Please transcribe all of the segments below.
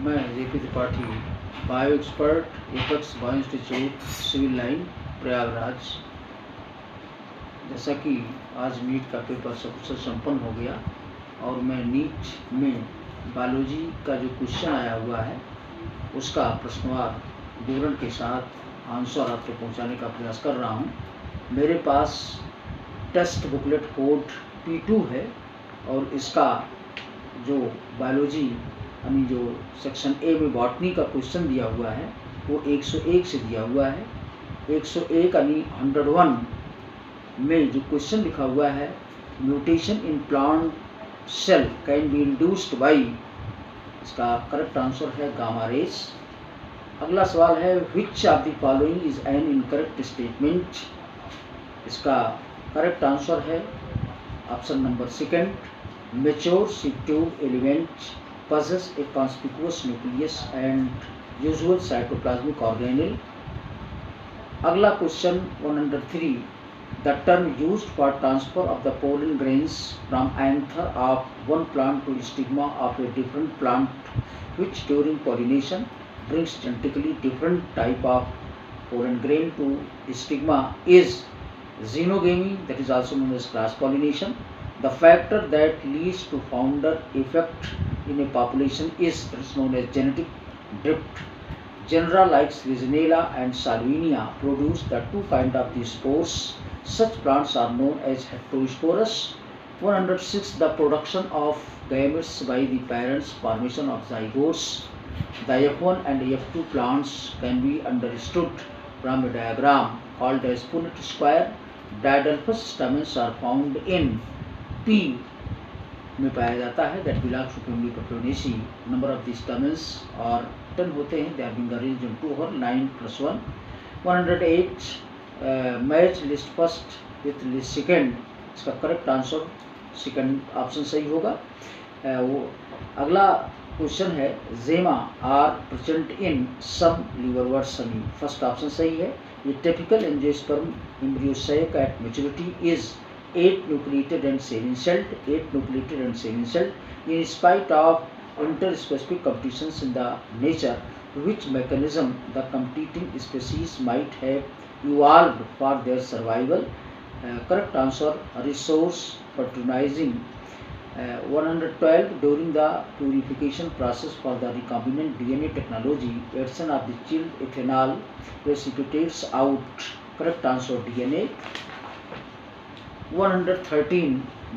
मैं JP Tripathi, bio expert, Apex Bio Institute, civil line, Prayagraj. जैसा कि आज नीट का पेपर सकुशल संपन्न हो गया और मैं नीट में बायोलॉजी का जो क्वेश्चन आया हुआ है उसका प्रश्नवार विवरण के साथ आंसर आपको पहुंचाने का प्रयास कर रहा हूं। मेरे पास टेस्ट बुकलेट कोड P2 है और इसका जो बायोलॉजी यानी जो सेक्शन ए में बॉटनी का क्वेश्चन दिया हुआ है वो 101 से दिया हुआ है। 101 यानी 101 में जो क्वेश्चन लिखा हुआ है, mutation in plant cell can be induced by, इसका करेक्ट आंसर है गामा रेस। अगला सवाल है which of the following is an incorrect statement, इसका करेक्ट आंसर है option number second, mature sieve tube element possess a conspicuous nucleus and usual cytoplasmic organelle। अगला question 103, the term used for transfer of the pollen grains from anther of one plant to stigma of a different plant which during pollination brings genetically different type of pollen grain to stigma is xenogamy, that is also known as cross pollination। The factor that leads to founder effect in a population is known as genetic drift। Genera like Legionella and Salvinia produce the two kinds of the spores. Such plants are known as heterosporous। 106, the production of gametes by the parents, formation of zygotes। The F1 and F2 plants can be understood from a diagram called as Punnett square। Diadelphous stamens are found in P में पाया जाता है, that belongs to family पेट्रोनेसी। Number of the stamens और 10 होते हैं, they are being arranged in 2 और 9 + 1। 108, match list first with list second, इसका करेक्ट आंसर सेकंड ऑप्शन सही होगा। वो अगला क्वेश्चन है gemma are present in some लिवरवर्सनी, फर्स्ट ऑप्शन सही है। ये typical angiosperm embryo sac at maturity is 8 nucleated and seven-celled, 8 nucleated and seven-celled। In spite of interspecific competitions in the nature, which mechanism the competing species might have evolved for their survival? Correct answer, resource patronizing। 112, during the purification process for the recombinant DNA technology, addition of the chilled ethanol precipitates out, correct answer DNA। 113,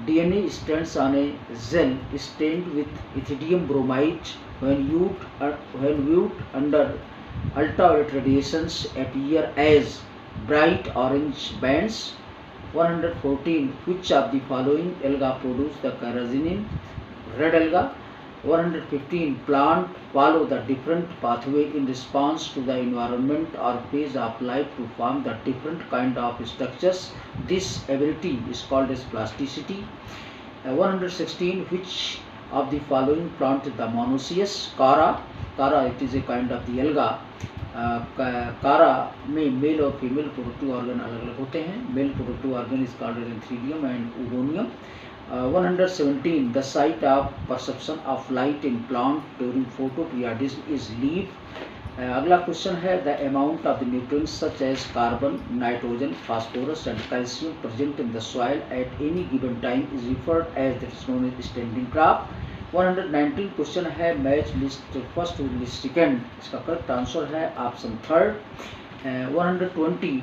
DNA stands on a gel stained with ethidium bromide when viewed under ultraviolet radiations appear as bright orange bands। 114, which of the following alga produce the carrageenan, red alga। 115, plant follow the different pathway in response to the environment or phase of life to form the different kind of structures। This ability is called as plasticity। 116, which of the following plant is the monoecious? Kara, it is a kind of the alga। कारा में mail और female productive organ अलग अलग होते हैं। Male productive organ is called antheridium and oogonium. 117, the site of perception of light in plant during photoperiodism is leaf। अगला question है the amount of the nutrients such as carbon, nitrogen, phosphorus and calcium present in the soil at any given time is referred as that is known as standing crop. 119 question है match list first with list second, इसका correct answer है option third. 120,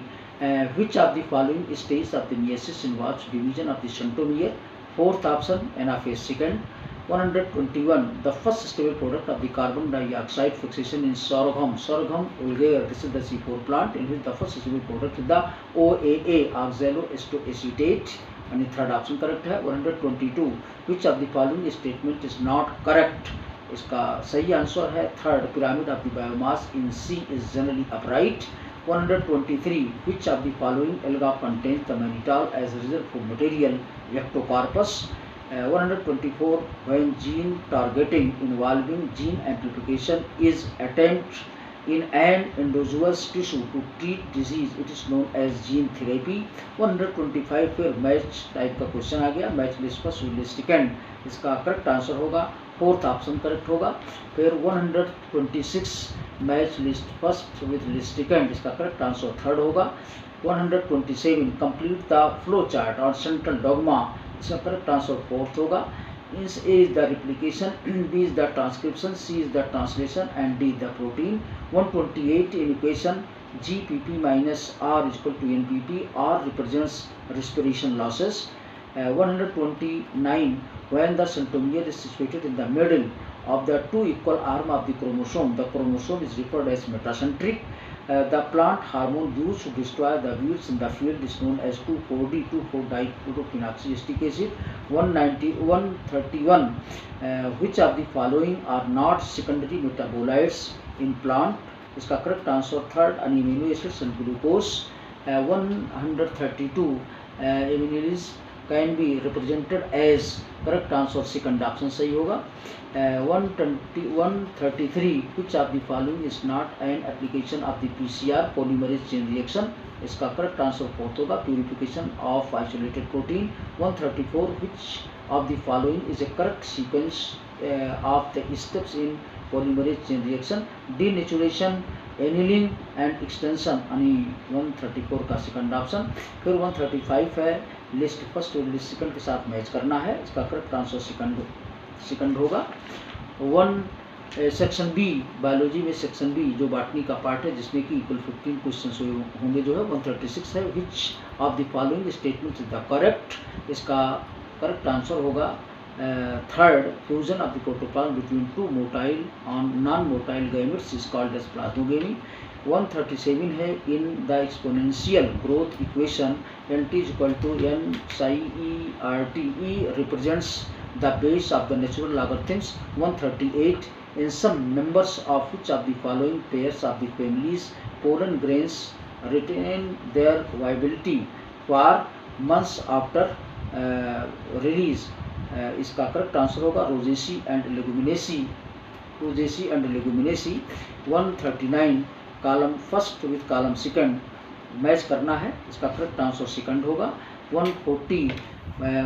which of the following stages of the meiosis involves division of the centromere? Fourth option, anaphase second। 121, the first stable product of the carbon dioxide fixation in sorghum vulgare, this is the C4 plant in which the first stable product is the OAA, oxaloacetate, and the third option correct है। 122, which of the following statement is not correct? इसका सही answer है third, pyramid of the biomass in C is generally upright। 123, which of the following alga contains the mannitol as reserve food material? Ectocarpus। 124, when gene targeting involving gene amplification is attempted in an endogenous tissue to treat disease, it is known as gene therapy। 125, फिर match type का question आ गया, match list first list second, इसका correct answer होगा fourth option correct होगा। फिर 126 match list first with list second, इसका correct answer third होगा। 127 complete the flow chart और सेंट्रल डॉगमा, इसका करेक्ट आंसर फोर्थ होगा। Is A is the replication, B is the transcription, C is the translation and D the protein. 128 in equation GPP minus R is equal to NPP. R represents respiration losses. 129 when the centromere is situated in the middle of the two equal arm of the chromosome is referred as metacentric. The plant hormone used to destroy the weeds in the field is known as 2,4-D, 2,4-difluorophenoxyestic acid. 131 which of the following are not secondary metabolites in plant, इसका correct answer third amino acids and glucose. 132 एमिनिलीज can be represented as, correct answer second option सही होगा। 133 which of the following is not an application of the PCR polymerase chain reaction, इसका correct answer fourth होगा purification of isolated protein. 134 which of the following is a correct sequence of the steps in polymerase chain reaction, denaturation, annealing and extension, यानी 134 का second option. फिर 135 है list first और list second के साथ match करना है, इसका करेक्ट आंसर सेकंड होगा। सेक्शन बी बायोलॉजी में सेक्शन बी जो बॉटनी का पार्ट है जिसमें कि इक्वल 15 क्वेश्चन होंगे जो है 136 है which of the following statement is the correct, इसका करेक्ट आंसर होगा third fusion of the protoplasm between two motile on non motile gametes is called as plasmogamy. 137 है in the exponential growth equation NT is equal to NCERT, E represents the base of the natural logarithms. 138 in some members of which of the following pairs of the families pollen grains retain their viability for months after release, इसका correct answer होगा Rosaceae and Leguminosae. 139 column first with column second match करना है, इसका correct answer second होगा। 140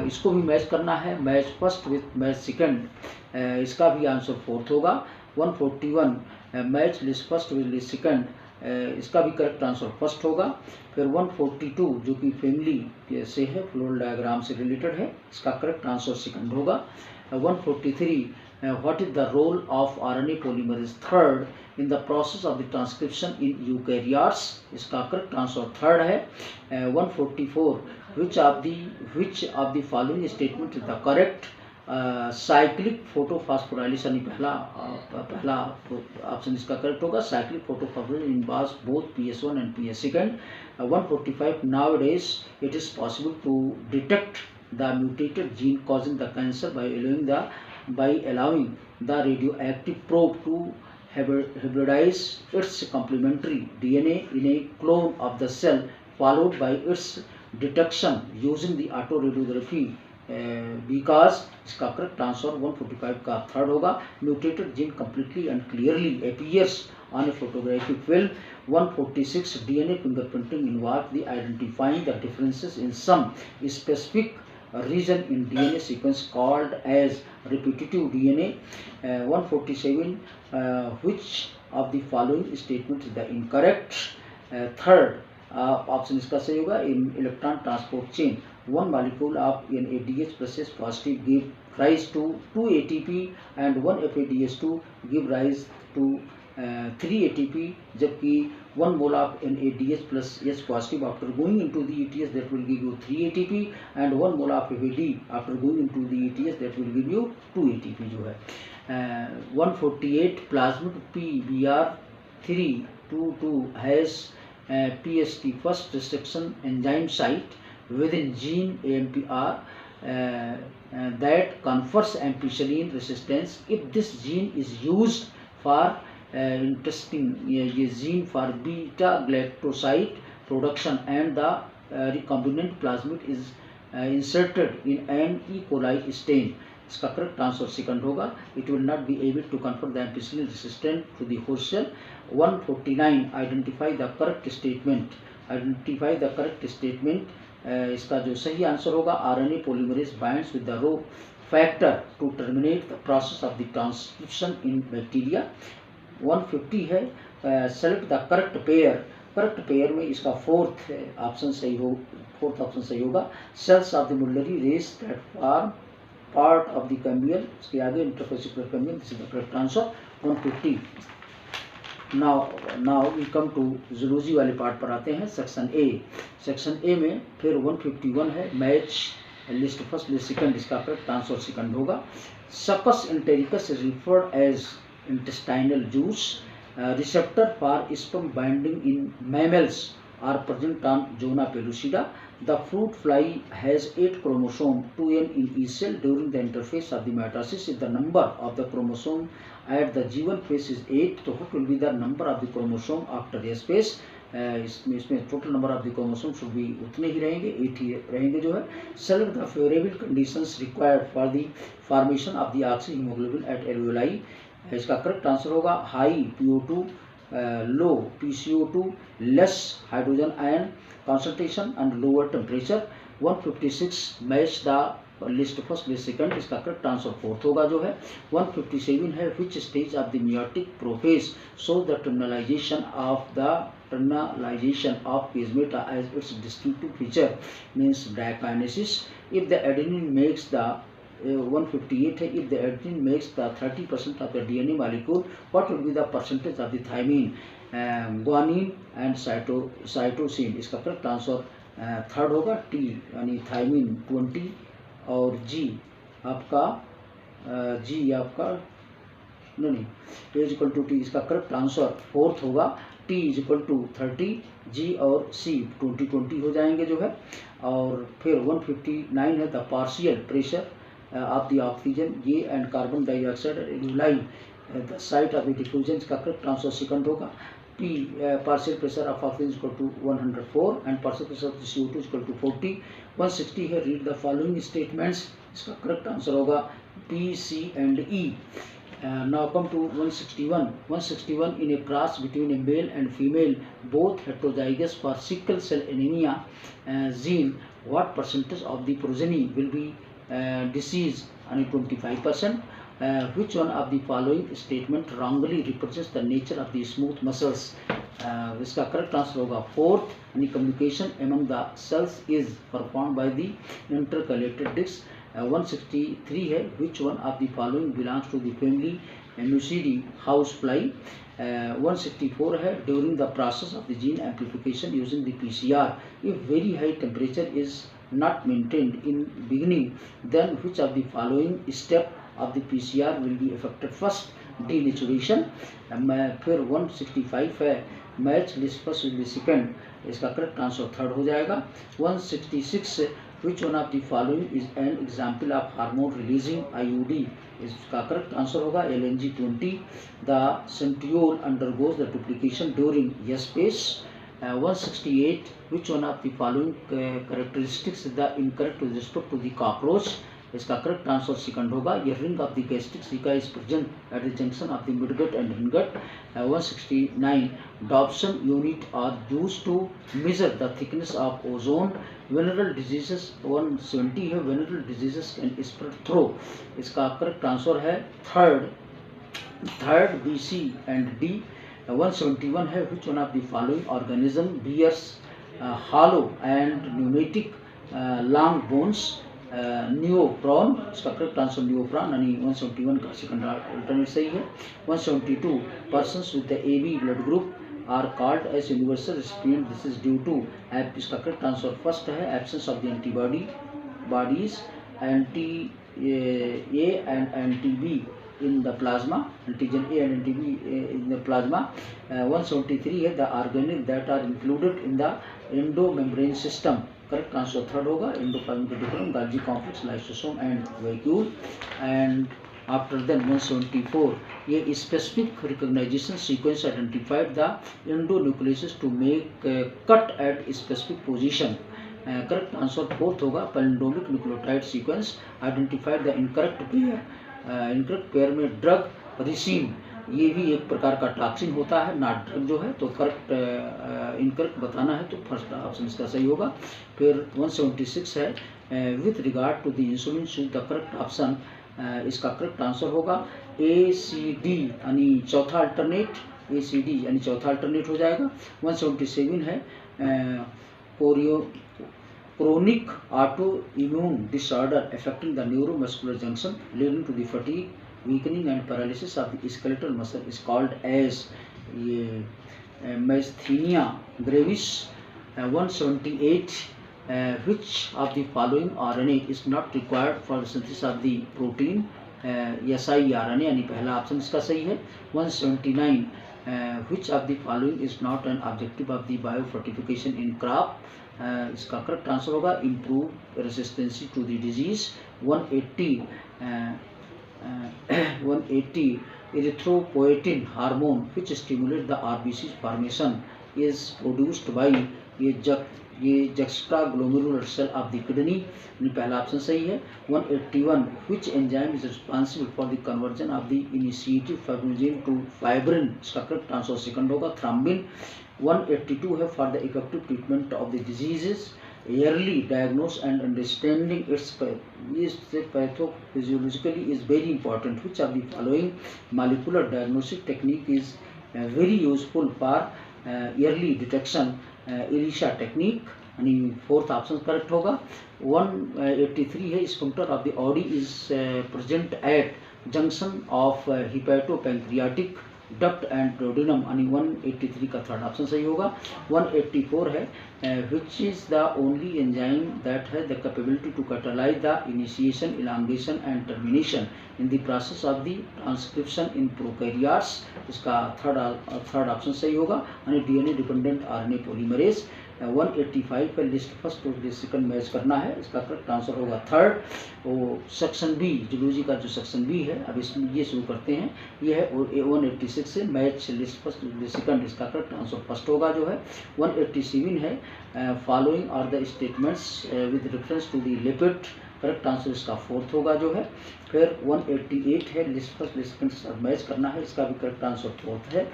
इसको भी match करना है, match first with match second, इसका भी आंसर फोर्थ होगा। 141 match list first with list second, इसका भी करेक्ट आंसर फर्स्ट होगा। फिर 142 जो कि फैमिली से है, फ्लोरल डायग्राम से रिलेटेड है, इसका करेक्ट आंसर सेकंड होगा। 143 what is the role of RNA polymerase third in the process of the transcription in eukaryotes, इसका करेक्ट आंसर थर्ड है। 144 which of the following statement is the correct, cyclic photophosphorylation पहला option इसका correct होगा। Cyclic photophosphorylation involves both PS1 and PS second। 145 nowadays it is possible to detect the mutated gene causing the cancer by allowing the radioactive probe to hybridize its complementary DNA in a clone of the cell, followed by its detection using the autoradiography, because इसका correct answer 145 का third होगा। Mutated gene completely and clearly appears on a photographic film। 146 DNA fingerprinting involves the identifying the differences in some specific region in DNA sequence called as repetitive DNA। 147 which of the following statement is the incorrect, third option इसका सही होगा। In electron transport chain 1 molecule of NADH plus H positive give rise to 2 ATP and 1 FADH2 give rise to 3 ATP, जबकि 1 mole of NADH plus H positive after going into the ETS that will give you 3 ATP and 1 mole of FAD after going into the ETS that will give you 2 ATP जो है। 148 plasmid PBr322 has PST first restriction enzyme site within gene AMPR that confers ampicillin resistance if this gene is used for interesting ये gene for beta galactoside production and the recombinant plasmid is inserted in an E. coli stain, इसका correct answer second होगा। It will not be able to confirm the ampicillin resistant to the host cell. 149 identify the correct statement, इसका जो सही answer होगा RNA polymerase binds with the Rho factor to terminate the process of the transcription in bacteria. 150 है select the correct pair. Correct pair में इसका fourth option सही होगा. Cells of the medullary rays that form part of the cambial, इसके आगे interfascicular cambial. This is the correct answer 150. Now we come to zoology वाले part पर आते हैं. सेक्शन ए में फिर 151 है match list first list second, इसका करेक्ट आंसर सेकंड होगा. Succus entericus is referred as intestinal juice. Receptor for sperm binding in mammals are present on zona pellucida. The fruit fly has 8 chromosomes, 2n in each cell. During the interphase of the mitosis, if the number of the chromosome at the G1 phase is 8, so what will be the number of the chromosome after S phase? इसमें total number of the chromosome should भी उतने ही रहेंगे, 8 ही रहेंगे जो है. Select the favourable conditions required for the formation of the oxyhaemoglobin at alveoli. इसका करेक्ट आंसर होगा high PO2, low PCO2, less hydrogen ion concentration and lower temperature. 156 match the list first list second, इसका correct answer fourth होगा जो है. 157 है which stage of the meiotic prophase show the terminalisation of plasmata as its distinctive feature, means diakinesis. If the adenine makes the 158 है if the adenine makes the 30% of the DNA molecule, what will be the percentage of the thymine, guanine and cytosine. इसका correct answer third होगा. T यानी thymine 20 और G आपका नहीं A=T, इसका correct answer fourth होगा. T=30, G और C 20 हो जाएंगे जो है. और फिर 159 है the partial pressure of the oxygen A and carbon dioxide lie the site of the diffusion, इसका करेक्ट आंसर सेकंड होगा. P partial pressure of oxygen is equal to 104 and partial pressure of the CO2 is equal to 40. 160 है read the following statements, इसका correct answer होगा B, C and E. Now come to 161. 161 in a cross between a male and female both heterozygous for sickle cell anemia gene, what percentage of the progeny will be disease? Only 25%. Which one of the following statement wrongly represents the nature of the smooth muscles? इसका correct answer होगा fourth. यानी communication among the cells is performed by the intercalated discs. 163 है which one of the following belongs to the family Mucidae housefly. 164 है during the process of the gene amplification using the PCR, if very high temperature is not maintained in beginning, then which of the following step of the PCR will be affected first? Denaturation. फिर 165 है match list first list second, इसका correct answer third हो जाएगा. 166 which one of the following is an example of hormone releasing IUD? इसका correct answer होगा LNG-20. The centriole undergoes the duplication during S phase. 168 which one of the following characteristics is the incorrect with respect to the cockroach? इसका correct answer second होगा. ये ring of the gastric caeca is present at the junction of the midgut and hindgut. 169 Dobson unit are used to measure the thickness of ozone. Venereal diseases 170 है venereal diseases can spread through, इसका correct answer है third B, C and D. 171 है which one of the following organism bears hollow and pneumatic long bones? न्यूप्रोन, इसका correct answer न्यूप्रोन यानी 171 का second alternate सही है. 172 persons with the AB blood group are called as universal recipient, this is due to, इसका correct answer first है absence of the antibodies anti-A and anti-B in the plasma, antigen A and anti-B in the plasma. 173 है the organic that are included in the endomembrane system, correct answer third होगा endoplasmic reticulum, Golgi complex, lysosome and vacuole. And after then 174 ये specific recognisation sequence identified the endonuclease to make cut at specific position, correct answer fourth होगा palindromic nucleotide sequence identified the incorrect pair में drug ricin, ये भी एक प्रकार का toxin होता है नॉट ड्रग जो है, तो करेक्ट इनकरेक्ट बताना है तो फर्स्ट ऑप्शन इसका सही होगा. फिर 176 है with regard to the insulin choose the correct option. इसका करेक्ट आंसर होगा ACD यानी चौथा अल्टरनेट, ACD यानी चौथा अल्टरनेट हो जाएगा। 177 है chronic autoimmune disorder affecting the neuromuscular junction leading to the fatigue, weakening and paralysis of the skeletal muscle is called as, ये myasthenia gravis. 178 which of the following RNA is not required for the synthesis of the protein, siRNA यानी पहला option इसका सही है। 179 which of the following is not an objective of the biofortification in crop, इसका correct answer होगा improve resistance to the disease। 180 erythropoietin hormone which stimulate the RBC formation is produced by, ये juxtaglomeralar cell of the kidney, पहला option सही है। 181 which enzyme is responsible for the conversion of the initiative fibrinogen to fibrin, इसका correct answer second होगा thrombin। 182 है for the effective treatment of the diseases, early diagnosis and understanding its pathophysiologically is very important, which of the following molecular diagnostic technique is very useful for early detection, ELISA technique यानी fourth option correct होगा। 183 है sphincter of the Oddi is present at junction of hepatopancreatic duct and duodenum यानी 183 का third option सही होगा। 184 है which is the only enzyme that has the capability to catalyze the initiation, elongation and termination in the process of the transcription in prokaryotes, इसका third option सही होगा यानी DNA dependent RNA polymerase. 185 पर list first और list second match करना है, इसका correct answer होगा थर्ड। वो सेक्शन बी जूलॉजी का जो सेक्शन बी है अब इसमें ये शुरू करते हैं, ये है 186 से match list first list second, इसका करेक्ट आंसर फर्स्ट होगा जो है। 187 है following are the statements with reference to the lipid, correct answer इसका फोर्थ होगा जो है। फिर 188 है list first list second match करना है, इसका भी करेक्ट आंसर फोर्थ है।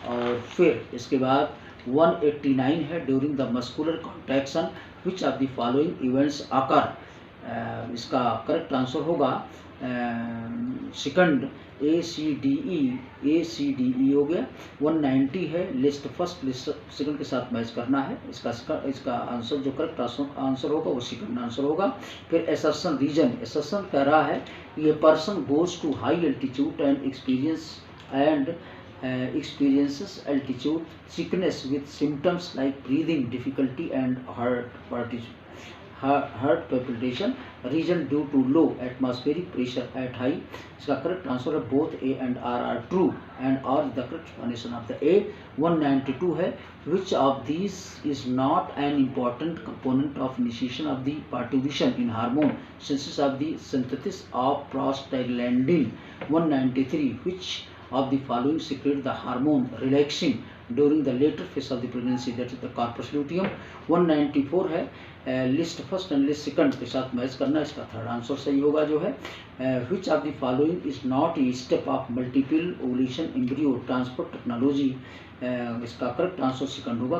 और फिर इसके बाद 189 है during the muscular contraction which of the following events आकर, इसका करेक्ट आंसर होगा सेकंड ACDE हो गया। 190 है लिस्ट फर्स्ट लिस्ट सेकंड के साथ मैच करना है, इसका आंसर जो करेक्ट आंसर होगा वो सेकंड आंसर होगा। फिर असर्शन रीजन, असर्शन कह रहा है ये person goes to high altitude and experiences altitude sickness with symptoms like breathing difficulty and heart palpitation, region due to low atmospheric pressure at high, इसका correct answer है both A and R are true and R is the correct explanation of the A। 192 है which of these is not an important component of initiation of the perturbation in hormone synthesis of the synthesis of prostaglandin। 193 which of the following secrete the hormone relaxing during the later phase of the pregnancy, that is the corpus luteum। 194 है list first and list second के साथ match करना, इसका third answer सही होगा जो है। which of the following is not a step of multiple ovulation embryo transport technology, इसका करेक्ट आंसर सेकंड होगा।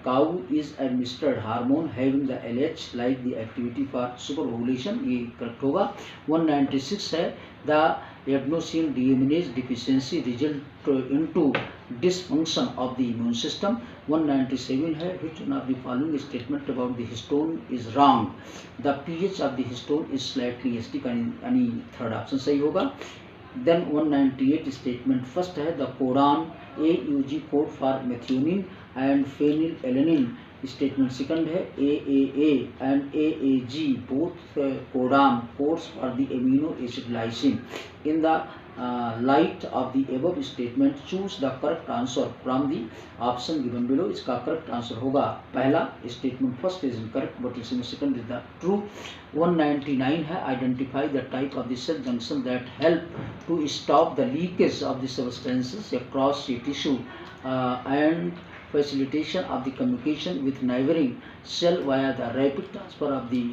cow is administered hormone having the LH like the activity for super ovulation, ये correct होगा। 196 है the adenosine deaminase deficiency result into dysfunction of the immune system। 197 है which one of the following statement about the histone is wrong, the pH of the histone is slightly acidic, यानी third option सही होगा। Then 198 statement first है the codon AUG code for methionine and phenylalanine, statement second है AAA and AAG both codon codes for the amino acid lysine। in the light of the above statement choose the correct answer from the option given below, इसका correct answer होगा पहला statement first is incorrect but इसमें second is the true. 199 है identify the type of the cell junction that help to stop the leakage of the substances across the tissue and facilitation of the communication with neighboring cell via the rapid transfer of the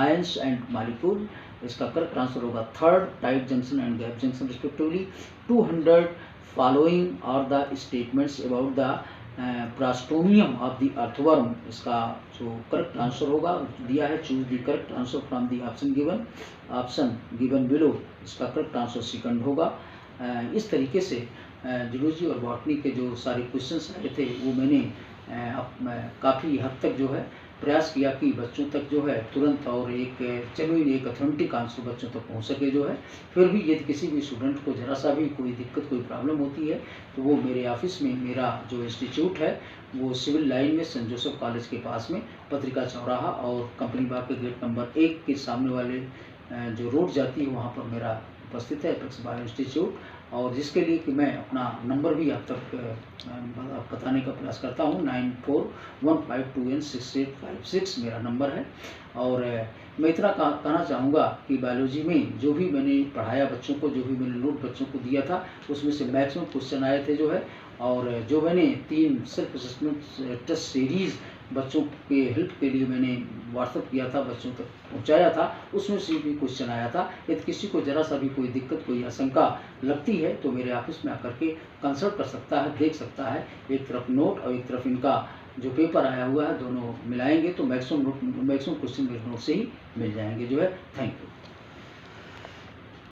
ions and molecule, इसका correct answer होगा third tight junction and gap junction respectively. 200 following are the statements about the prostomium of the earthworm, इसका जो correct answer होगा दिया है, choose the correct answer from the option given below, इसका correct answer second होगा। इस तरीके से जूलॉजी और बॉटनी के जो सारे क्वेश्चंस आए थे वो मैंने काफ़ी हद तक जो है प्रयास किया कि बच्चों तक जो है तुरंत और एक जेन्युइन एक ऑथेंटिक आंसर बच्चों तक पहुंच सके जो है। फिर भी यदि किसी भी स्टूडेंट को ज़रा सा भी कोई दिक्कत कोई प्रॉब्लम होती है तो वो मेरे ऑफिस में, मेरा जो इंस्टीट्यूट है वो सिविल लाइन में सेंट जोसेफ कॉलेज के पास में पत्रिका चौराहा और कंपनी बाग के गेट नंबर 1 के सामने वाले जो रोड जाती है वहाँ पर मेरा उपस्थित है एपेक्स बायो इंस्टीट्यूट, और जिसके लिए कि मैं अपना नंबर भी आप तक बताने का प्रयास करता हूँ। 9415216856 मेरा नंबर है। और मैं इतना कहना चाहूँगा कि बायोलॉजी में जो भी मैंने पढ़ाया बच्चों को, जो भी मैंने नोट बच्चों को दिया था उसमें से मैक्सिमम क्वेश्चन आए थे जो है, और जो मैंने 3 सेल्फ असेसमेंट टेस्ट सीरीज़ बच्चों के हेल्प के लिए मैंने व्हाट्सअप किया था, बच्चों तक पहुंचाया था, उसमें से भी क्वेश्चन आया था। यदि किसी को ज़रा सा भी कोई दिक्कत कोई आशंका लगती है तो मेरे ऑफिस में आकर के कंसल्ट कर सकता है, देख सकता है। एक तरफ नोट और एक तरफ इनका जो पेपर आया हुआ है दोनों मिलाएंगे तो मैक्सिमम क्वेश्चन मेरे नोट से ही मिल जाएंगे जो है। Thank you.